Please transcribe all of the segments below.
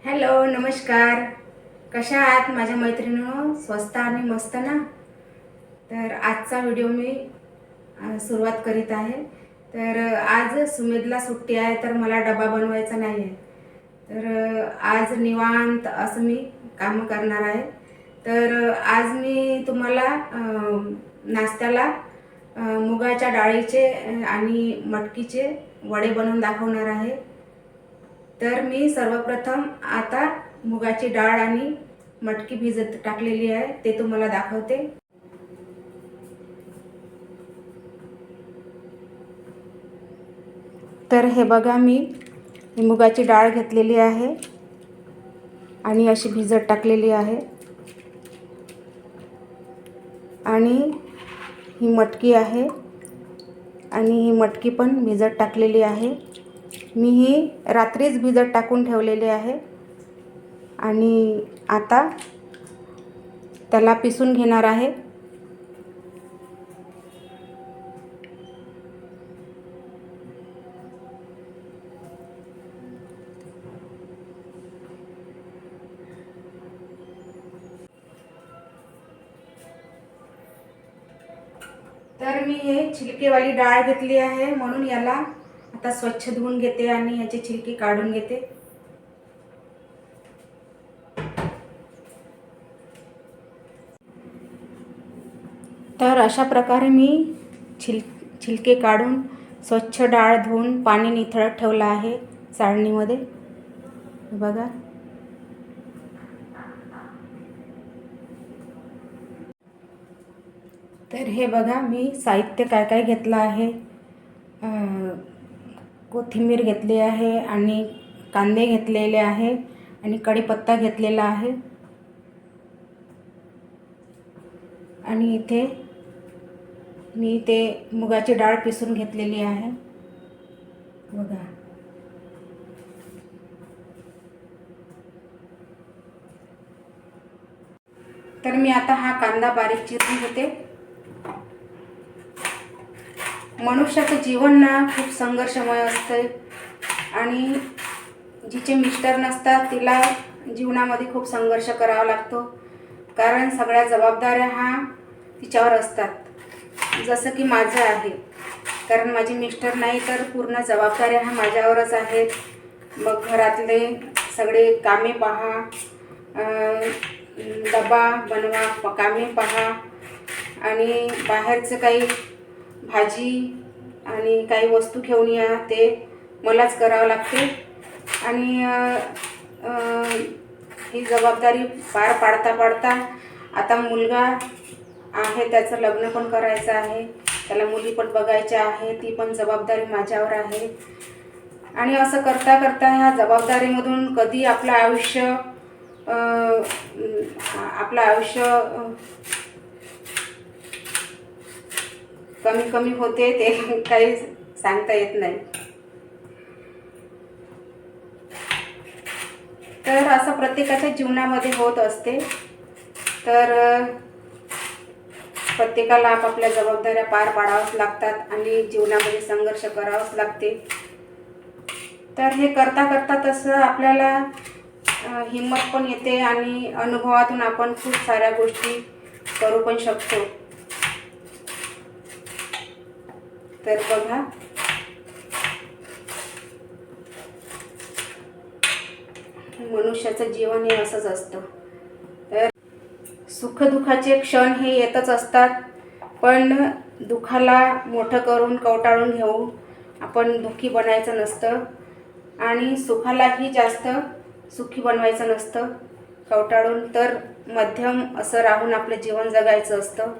Hello, नमस्कार. कशा आहात माझ्या मैत्रिणींनो? स्वस्त आणि मस्त ना? तर आजचा व्हिडिओ मी सुरुवात करीत आहे. तर आज सुमेधला सुट्टी आहे, तर मला डबा बनवायचा नाही आहे. तर आज निवांत असं मी कामं करणार आहे. तर आज मी तुम्हाला नाश्त्याला मुगाच्या डाळीचे आणि मटकीचे वडे बनवून दाखवणार आहे. तर मी सर्वप्रथम आता मुगाची डाळ आणि मटकी भिजत टाकलेली आहे, ते तुम्हाला दाखवते. तर हे बघा, मी ही मुगाची डाळ घेतलेली आहे आणि अशी भिजत टाकलेली आहे. आणि ही मटकी आहे आणि ही मटकी पण भिजत टाकलेली आहे. मी ही रात्रीच भिजत टाकून ठेवलेली आहे आणि आता त्याला पिसून घेणार आहे. तर मी हे छिलकेवाली डाळ घेतली आहे, म्हणून याला आता स्वच्छ धुवून घेते आणि याची छिलकी काढून घेते. तर अशा प्रकारे मी छिलके काढून स्वच्छ डाळ धुवून पाणी निथळत ठेवलं आहे चाळणीमध्ये. बघा, तर हे बघा, मी साहित्य काय काय घेतलं आहे. कोथिंबीर घेतली आहे आणि कांदे घेतलेले आहे आणि कढीपत्ता घेतलेला आहे. आणि इथे मी ते मुगाची डाळ पिसून घेतलेली आहे. बघा, तर मी आता हा कांदा बारीक चिरून घेते. मनुष्याचं जीवन ना खूप संघर्षमय असते आणि जिचे मिस्टर नसतात तिला जीवनामध्ये खूप संघर्ष करावा लागतो, कारण सगळ्या जबाबदाऱ्या तिच्यावर असतात. जसं की माझं आहे, कारण माझे मिस्टर नाही तर पूर्ण जबाबदाऱ्या माझ्यावरच आहेत. मग घरातले सगळे कामे पहा, डबा बनवा, कामे पहा आणि बाहेरचं काही भाजी आणि काही वस्तू घेऊन या, ते मलाच करावं लागते. आणि ही जबाबदारी पार पाडता पाडता आता मुलगा आहे, त्याचं लग्न पण करायचं आहे, त्याला मुली पण बघायच्या आहे, ती पण जबाबदारी माझ्यावर आहे. आणि असं करता करता ह्या जबाबदारीमधून कधी आपलं आयुष्य कमी कमी होते, ते काही सांगता येत नाही. तर असं प्रत्येकाच्या जीवनामध्ये होत असते. तर प्रत्येकाला आपापल्या जबाबदाऱ्या पार पाडाव्याच लागतात आणि जीवनामध्ये संघर्ष करावाच लागते. तर हे करता करता तसं आपल्याला हिंमत पण येते आणि अनुभवातून आपण खूप साऱ्या गोष्टी करू पण शकतो. तर बघा, मनुष्याचं जीवन हे असंच असतं. तर सुखदुःखाचे क्षण हे येतच असतात, पण दुःखाला मोठं करून कवटाळून घेऊन आपण दुःखी बनायचं नसतं आणि सुखालाही जास्त सुखी बनवायचं नसतं कवटाळून. तर मध्यम असं राहून आपलं जीवन जगायचं असतं.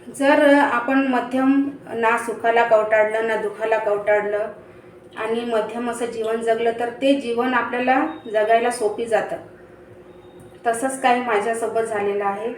जर आपण मध्यम ना सुखाला कवटाळलं ना दुःखाला कवटाळलं आणि मध्यम असं जीवन जगलं, तर ते जीवन आपल्याला जगायला सोपी जातं. तसंच काही माझ्यासोबत झालेलं आहे.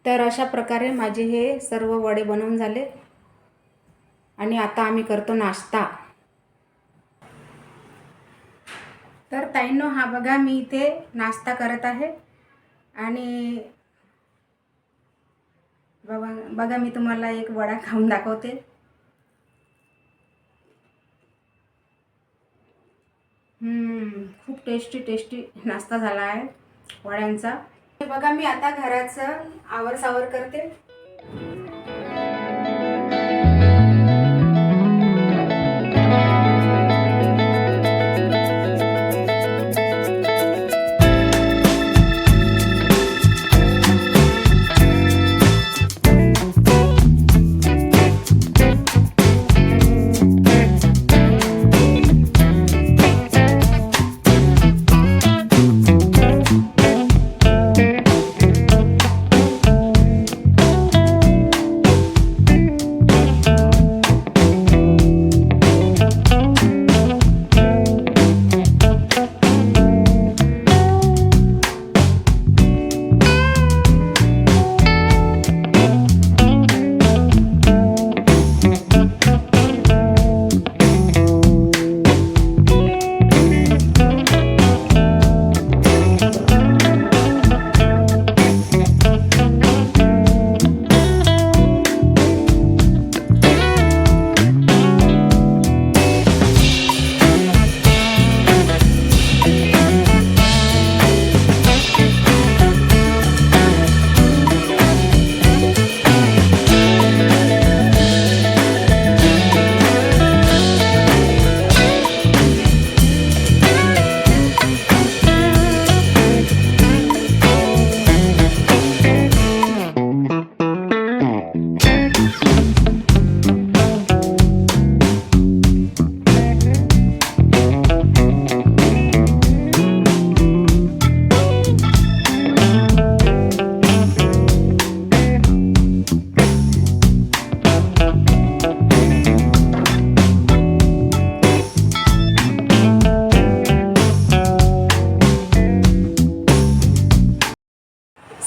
तर अशा प्रकारे माझे हे सर्व वडे बनवून झाले आणि आता आम्ही करतो नाश्ता. तर ताईंनो, हा बघा मी इथे नाश्ता करत आहे आणि बघा मी तुम्हाला एक वडा खाऊन दाखवते. खूप टेस्टी नाश्ता झाला आहे वड्यांचा. हे बघा मी आता घराचं आवरसावर करते.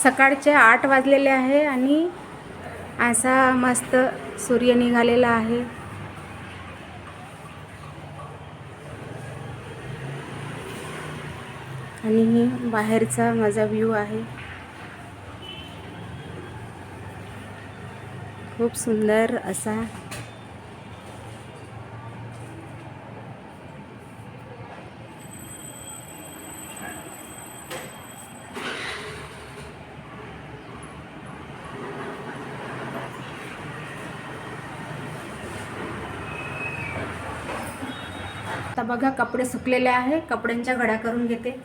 सकाळचे 8 वाजलेले आहे आणि असा मस्त सूर्य निघालेला आहे. आणि बाहेरचा माझा व्ह्यू आहे. खूप सुंदर असा. आता बघा कपडे सुकलेले आहे. कपड्यांच्या घड्या करून घेते.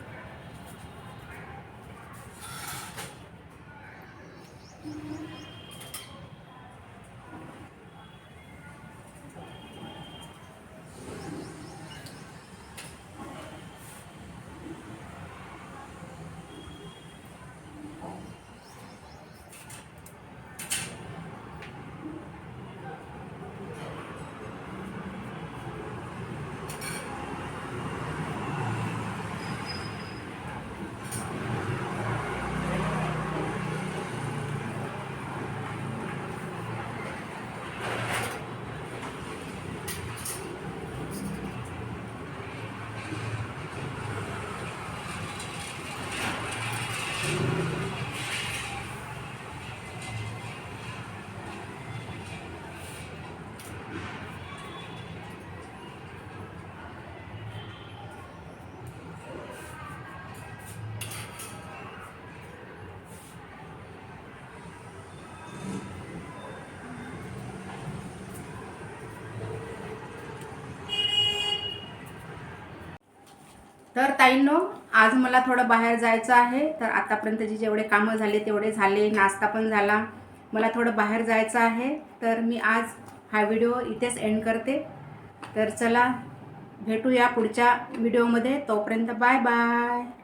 तर ताईंनो, आज मला थोडं बाहेर जायचं आहे. तर आतापर्यंतचे जेवढे कामं झाले तेवढे झाले. नाश्ता पण झाला. मला थोडं बाहेर जायचं आहे. तर मी आज हा व्हिडिओ इथेच एंड करते. तर चला भेटूया पुढच्या व्हिडिओमध्ये. तोपर्यंत बाय बाय.